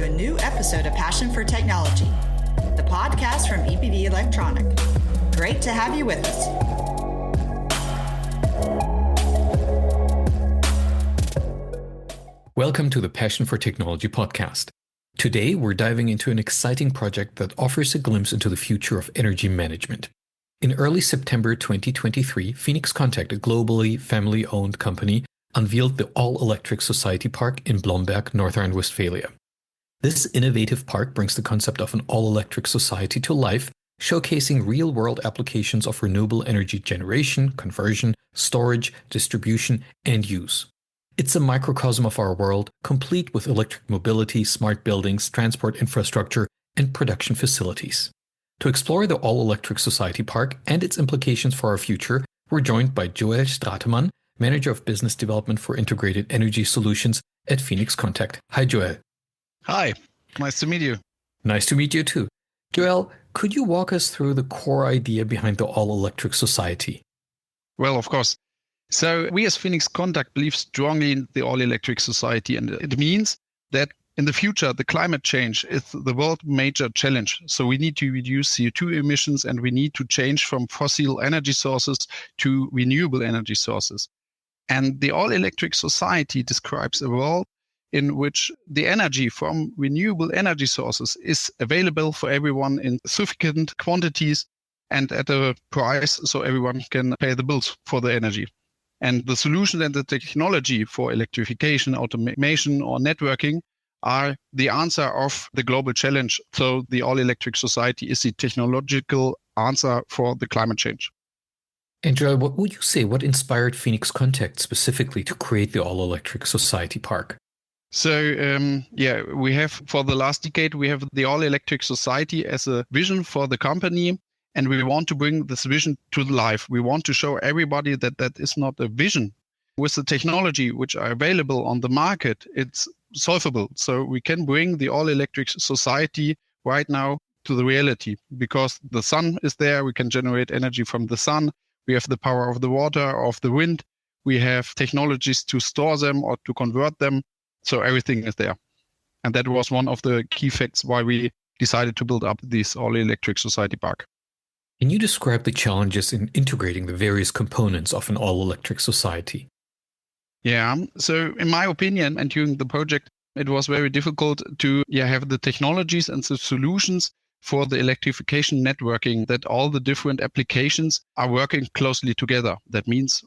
a new episode of Passion for Technology, the podcast from EPD Electronic. Great to have you with us. Welcome to the Passion for Technology podcast. Today, we're diving into an exciting project that offers a glimpse into the future of energy management. In early September 2023, Phoenix Contact, a globally family-owned company, unveiled the all-electric society park in Blomberg, North Rhine-Westphalia. This innovative park brings the concept of an all-electric society to life, showcasing real-world applications of renewable energy generation, conversion, storage, distribution, and use. It's a microcosm of our world, complete with electric mobility, smart buildings, transport infrastructure, and production facilities. To explore the all-electric society park and its implications for our future, we're joined by Joel Stratemann, Manager of Business Development for Integrated Energy Solutions at Phoenix Contact. Hi, Joel. Hi, nice to meet you. Nice to meet you too. Joel, could you walk us through the core idea behind the all-electric society? Well, of course. So we as Phoenix Contact believe strongly in the all-electric society, and it means that in the future, the climate change is the world's major challenge. So we need to reduce CO2 emissions, and we need to change from fossil energy sources to renewable energy sources. And the all-electric society describes a world in which the energy from renewable energy sources is available for everyone in sufficient quantities and at a price so everyone can pay the bills for the energy. And the solution and the technology for electrification, automation, or networking are the answer of the global challenge. So the all-electric society is the technological answer for the climate change. And Joel, what would you say? What inspired Phoenix Contact specifically to create the all-electric society park? So, we have for the last decade, we have the all-electric society as a vision for the company. And we want to bring this vision to life. We want to show everybody that that is not a vision. With the technology which are available on the market, it's solvable. So we can bring the all-electric society right now to the reality because the sun is there. We can generate energy from the sun. We have the power of the water, of the wind. We have technologies to store them or to convert them. So everything is there. And that was one of the key facts why we decided to build up this all-electric society park. Can you describe the challenges in integrating the various components of an all-electric society? Yeah, so in my opinion, and during the project, it was very difficult to have the technologies and the solutions for the electrification networking, that all the different applications are working closely together. That means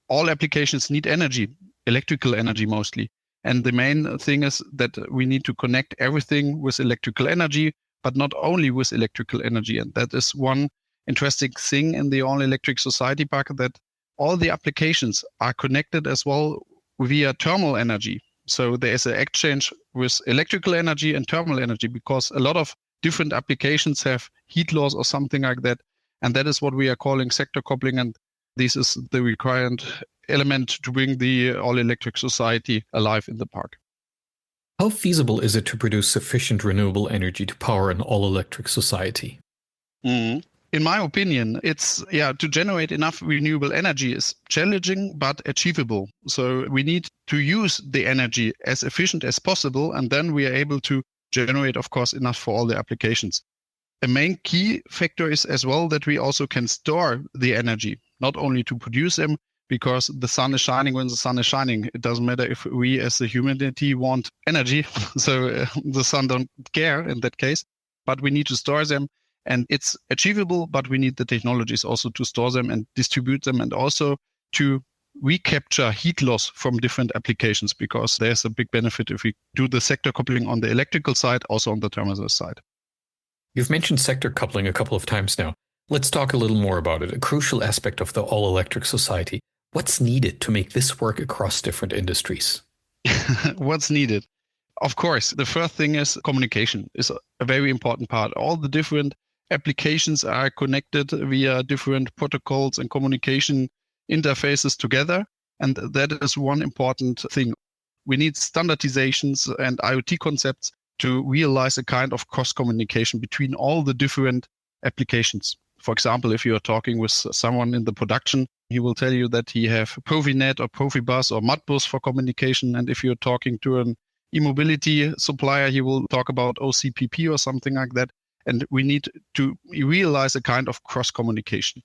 all applications need energy, electrical energy mostly. And the main thing is that we need to connect everything with electrical energy, but not only with electrical energy. And that is one interesting thing in the all-electric society park, that all the applications are connected as well via thermal energy. So there is an exchange with electrical energy and thermal energy because a lot of different applications have heat loss or something like that. And that is what we are calling sector coupling. And this is the required element to bring the all-electric society alive in the park. How feasible is it to produce sufficient renewable energy to power an all-electric society? In my opinion, it's to generate enough renewable energy is challenging but achievable. So we need to use the energy as efficient as possible, and then we are able to generate, of course, enough for all the applications. A main key factor is as well that we also can store the energy, not only to produce them, because the sun is shining when the sun is shining. It doesn't matter if we as a humanity want energy, so the sun don't care in that case, but we need to store them. And it's achievable, but we need the technologies also to store them and distribute them, and also to recapture heat loss from different applications, because there's a big benefit if we do the sector coupling on the electrical side, also on the thermal side. You've mentioned sector coupling a couple of times now. Let's talk a little more about it, a crucial aspect of the all-electric society. What's needed to make this work across different industries? What's needed? Of course, the first thing is communication is a very important part. All the different applications are connected via different protocols and communication interfaces together. And that is one important thing. We need standardizations and IoT concepts to realize a kind of cross communication between all the different applications. For example, if you are talking with someone in the production, he will tell you that he have Profinet or Profibus or Modbus for communication. And if you're talking to an e-mobility supplier, he will talk about OCPP or something like that. And we need to realize a kind of cross communication.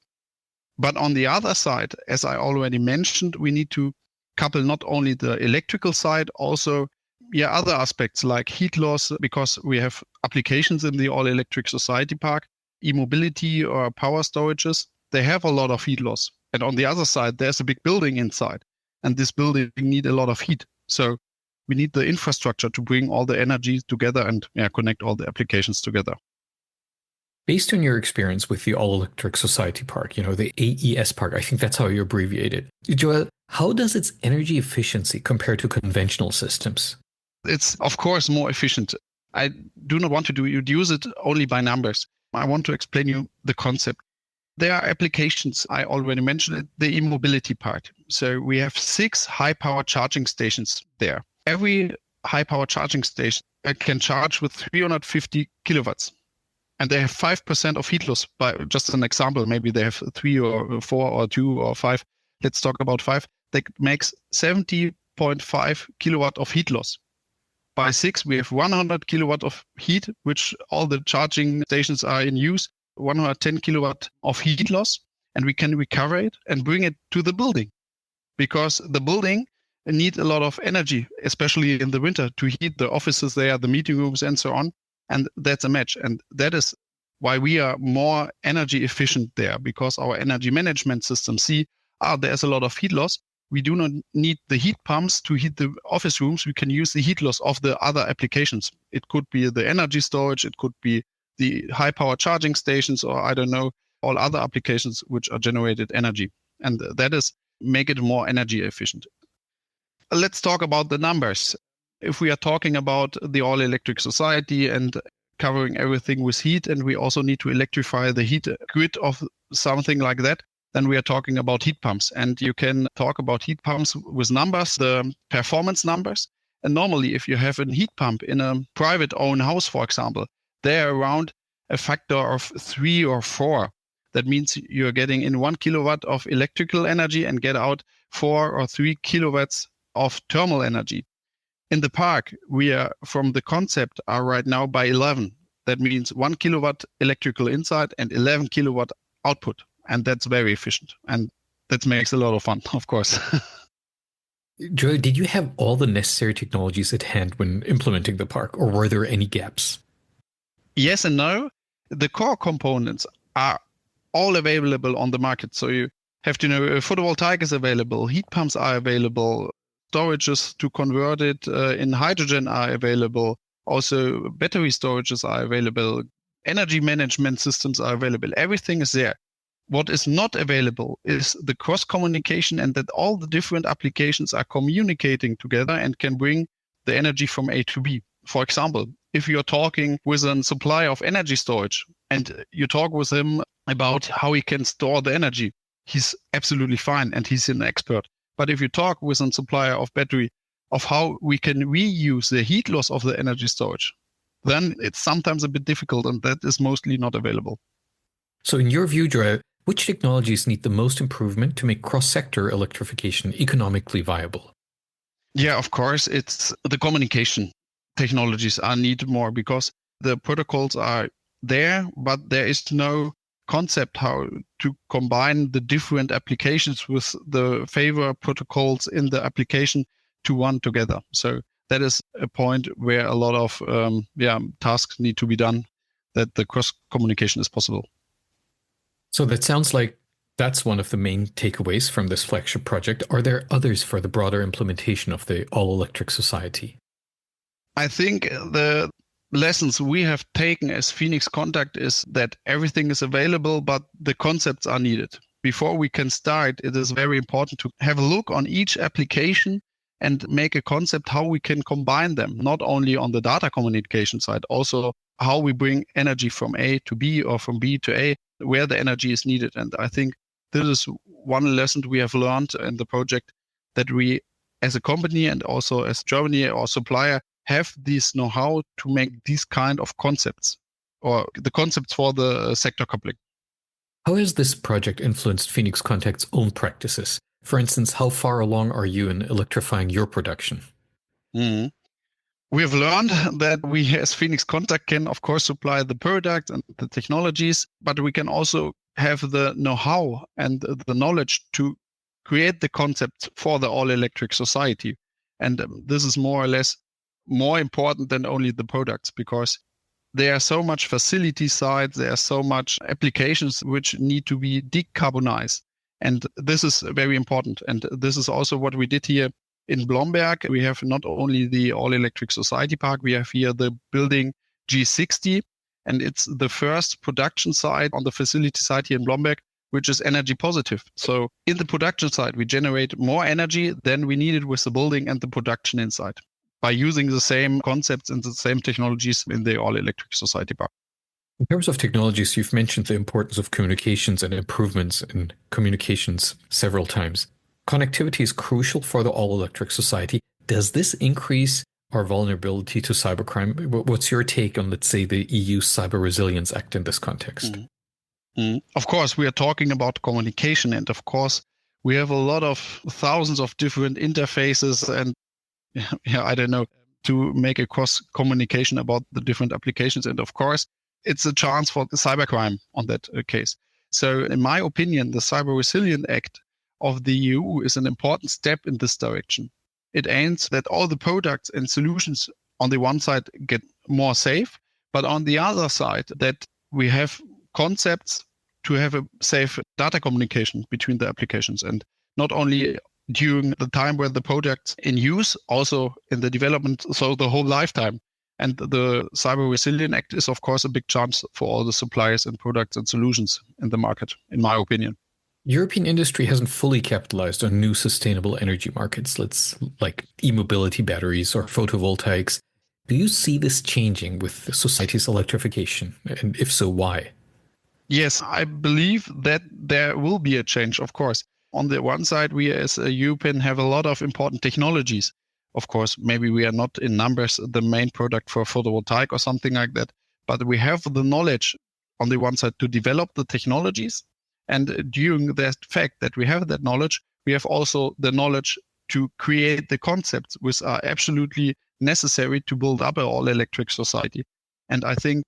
But on the other side, as I already mentioned, we need to couple not only the electrical side, also other aspects like heat loss, because we have applications in the all-electric society park, e-mobility or power storages. They have a lot of heat loss. And on the other side, there's a big building inside. And this building need a lot of heat. So we need the infrastructure to bring all the energy together and connect all the applications together. Based on your experience with the All-Electric Society Park, the AES Park, I think that's how you abbreviate it. Joel, how does its energy efficiency compare to conventional systems? It's, of course, more efficient. I do not want to reduce it only by numbers. I want to explain you the concept. There are applications, I already mentioned it, the e-mobility part. So we have 6 high-power charging stations there. Every high-power charging station can charge with 350 kilowatts. And they have 5% of heat loss. By just an example, maybe they have 3 or 4 or 2 or 5. Let's talk about 5. That makes 70.5 kilowatt of heat loss. By 6, we have 100 kilowatt of heat, which all the charging stations are in use, 110 kilowatt of heat loss, and we can recover it and bring it to the building. Because the building needs a lot of energy, especially in the winter, to heat the offices there, the meeting rooms, and so on. And that's a match. And that is why we are more energy efficient there, because our energy management system see, there's a lot of heat loss. We do not need the heat pumps to heat the office rooms. We can use the heat loss of the other applications. It could be the energy storage. It could be the high power charging stations, or I don't know, all other applications which are generated energy. And that is make it more energy efficient. Let's talk about the numbers. If we are talking about the all-electric society and covering everything with heat, and we also need to electrify the heat grid of something like that, then we are talking about heat pumps. And you can talk about heat pumps with numbers, the performance numbers. And normally, if you have a heat pump in a private-owned house, for example, they're around a factor of 3 or 4. That means you're getting in 1 kilowatt of electrical energy and get out 4 or 3 kilowatts of thermal energy. In the park, we are from the concept are right now by 11. That means 1 kilowatt electrical inside and 11 kilowatt output. And that's very efficient. And that makes a lot of fun, of course. Joel, did you have all the necessary technologies at hand when implementing the park, or were there any gaps? Yes and no. The core components are all available on the market. So you have to know photovoltaic is available, heat pumps are available, storages to convert it in hydrogen are available. Also, battery storages are available. Energy management systems are available. Everything is there. What is not available is the cross communication, and that all the different applications are communicating together and can bring the energy from A to B. For example, if you're talking with a supplier of energy storage and you talk with him about how he can store the energy, he's absolutely fine and he's an expert. But if you talk with a supplier of battery of how we can reuse the heat loss of the energy storage, then it's sometimes a bit difficult, and that is mostly not available. So in your view, Joel, which technologies need the most improvement to make cross-sector electrification economically viable? Yeah, of course, it's the communication technologies are needed more, because the protocols are there, but there is no concept how to combine the different applications with the favor protocols in the application to one together. So that is a point where a lot of tasks need to be done, that the cross communication is possible. So that sounds like that's one of the main takeaways from this flagship project. Are there others for the broader implementation of the all-electric society? I think the lessons we have taken as Phoenix Contact is that everything is available, but the concepts are needed. Before we can start, it is very important to have a look on each application and make a concept how we can combine them, not only on the data communication side, also how we bring energy from A to B or from B to A, where the energy is needed. And I think this is one lesson we have learned in the project, that we as a company and also as Germany or supplier have this know-how to make these kind of concepts, or the concepts for the sector coupling. How has this project influenced Phoenix Contact's own practices? For instance, how far along are you in electrifying your production? We have learned that we as Phoenix Contact can, of course, supply the products and the technologies, but we can also have the know-how and the knowledge to create the concept for the all-electric society. And this is more or less more important than only the products, because there are so much facility sites, there are so much applications which need to be decarbonized. And this is very important. And this is also what we did here in Blomberg. We have not only the all-electric society park, we have here the building G60, and it's the first production site on the facility site here in Blomberg, which is energy positive. So in the production site, we generate more energy than we needed with the building and the production inside by using the same concepts and the same technologies in the all-electric society park. In terms of technologies, you've mentioned the importance of communications and improvements in communications several times. Connectivity is crucial for the all-electric society. Does this increase our vulnerability to cybercrime? What's your take on, let's say, the EU Cyber Resilience Act in this context? Of course, we are talking about communication, and of course, we have a lot of thousands of different interfaces and I don't know, to make a cross communication about the different applications. And of course, it's a chance for cybercrime on that case. So in my opinion, the Cyber Resilience Act of the EU is an important step in this direction. It aims that all the products and solutions on the one side get more safe, but on the other side that we have concepts to have a safe data communication between the applications, and not only during the time where the product's in use, also in the development, so the whole lifetime. And the Cyber Resilience Act is, of course, a big chance for all the suppliers and products and solutions in the market, in my opinion. European industry hasn't fully capitalized on new sustainable energy markets, like e-mobility batteries or photovoltaics. Do you see this changing with society's electrification? And if so, why? Yes, I believe that there will be a change, of course. On the one side, we as a European have a lot of important technologies. Of course, maybe we are not in numbers the main product for photovoltaic or something like that, but we have the knowledge on the one side to develop the technologies. And during that fact that we have that knowledge, we have also the knowledge to create the concepts which are absolutely necessary to build up an all-electric society. And I think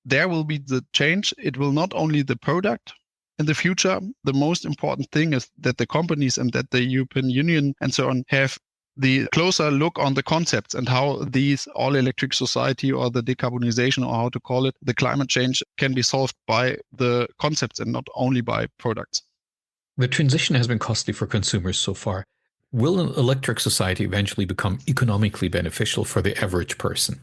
there will be the change. It will not only the product in the future. The most important thing is that the companies and that the European Union and so on have the closer look on the concepts and how these all-electric society or the decarbonization, or how to call it, the climate change can be solved by the concepts and not only by products. The transition has been costly for consumers so far. Will an electric society eventually become economically beneficial for the average person?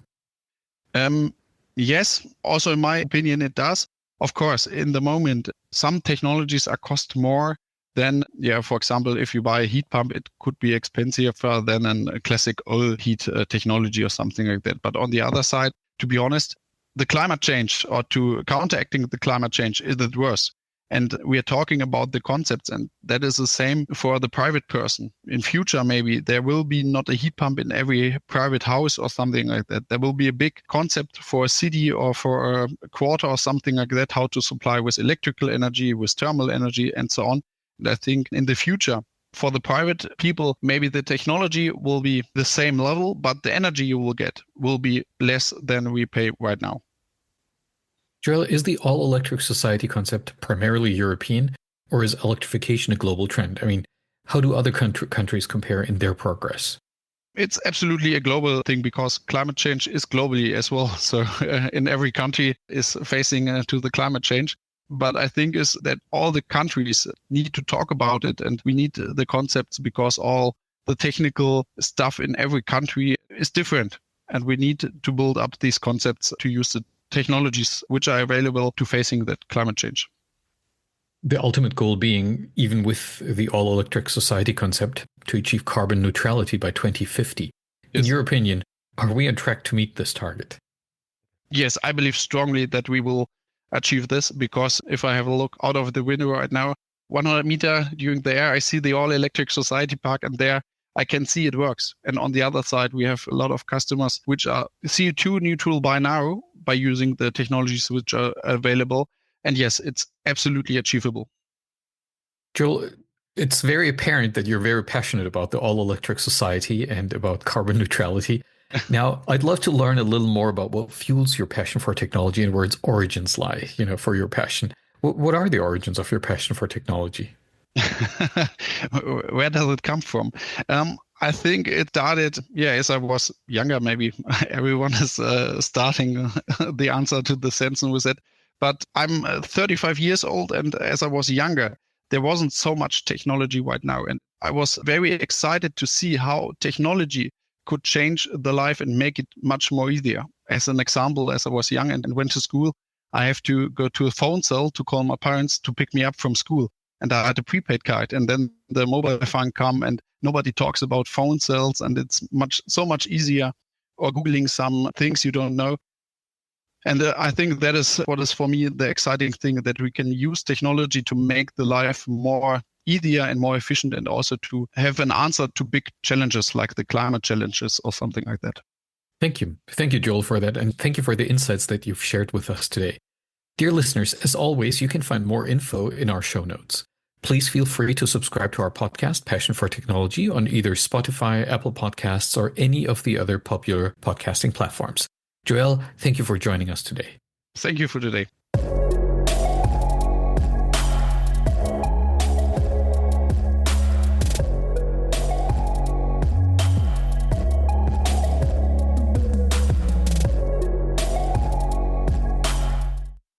Yes, also in my opinion, it does. Of course, in the moment, some technologies are cost more than, for example, if you buy a heat pump, it could be expensive than a classic oil heat technology or something like that. But on the other side, to be honest, the climate change or to counteracting the climate change is it worse. And we are talking about the concepts, and that is the same for the private person. In future, maybe there will be not a heat pump in every private house or something like that. There will be a big concept for a city or for a quarter or something like that, how to supply with electrical energy, with thermal energy, and so on. And I think in the future, for the private people, maybe the technology will be the same level, but the energy you will get will be less than we pay right now. Joel, is the all-electric society concept primarily European, or is electrification a global trend? I mean, how do other countries compare in their progress? It's absolutely a global thing because climate change is globally as well. So in every country is facing to the climate change. But I think is that all the countries need to talk about it, and we need the concepts because all the technical stuff in every country is different. And we need to build up these concepts to use the technologies which are available to facing that climate change. The ultimate goal being, even with the all-electric society concept, to achieve carbon neutrality by 2050. Yes. In your opinion, are we on track to meet this target? Yes, I believe strongly that we will achieve this, because if I have a look out of the window right now, 100 meters during the air, I see the all-electric society park, and there I can see it works. And on the other side, we have a lot of customers which are CO2 neutral by now by using the technologies which are available. And yes, it's absolutely achievable. Joel, it's very apparent that you're very passionate about the all-electric society and about carbon neutrality. Now, I'd love to learn a little more about what fuels your passion for technology and where its origins lie, for your passion. What are the origins of your passion for technology? Where does it come from? I think it started, as I was younger, maybe everyone is starting the answer to the sentence with it. But I'm 35 years old, and as I was younger, there wasn't so much technology right now. And I was very excited to see how technology could change the life and make it much more easier. As an example, as I was young and went to school, I have to go to a phone cell to call my parents to pick me up from school. And I had a prepaid card, and then the mobile phone come, and nobody talks about phone cells, and it's so much easier, or Googling some things you don't know. And I think that is what is for me the exciting thing, that we can use technology to make the life more easier and more efficient, and also to have an answer to big challenges like the climate challenges or something like that. Thank you. Thank you, Joel, for that. And thank you for the insights that you've shared with us today. Dear listeners, as always, you can find more info in our show notes. Please feel free to subscribe to our podcast, Passion for Technology, on either Spotify, Apple Podcasts, or any of the other popular podcasting platforms. Joel, thank you for joining us today. Thank you for today.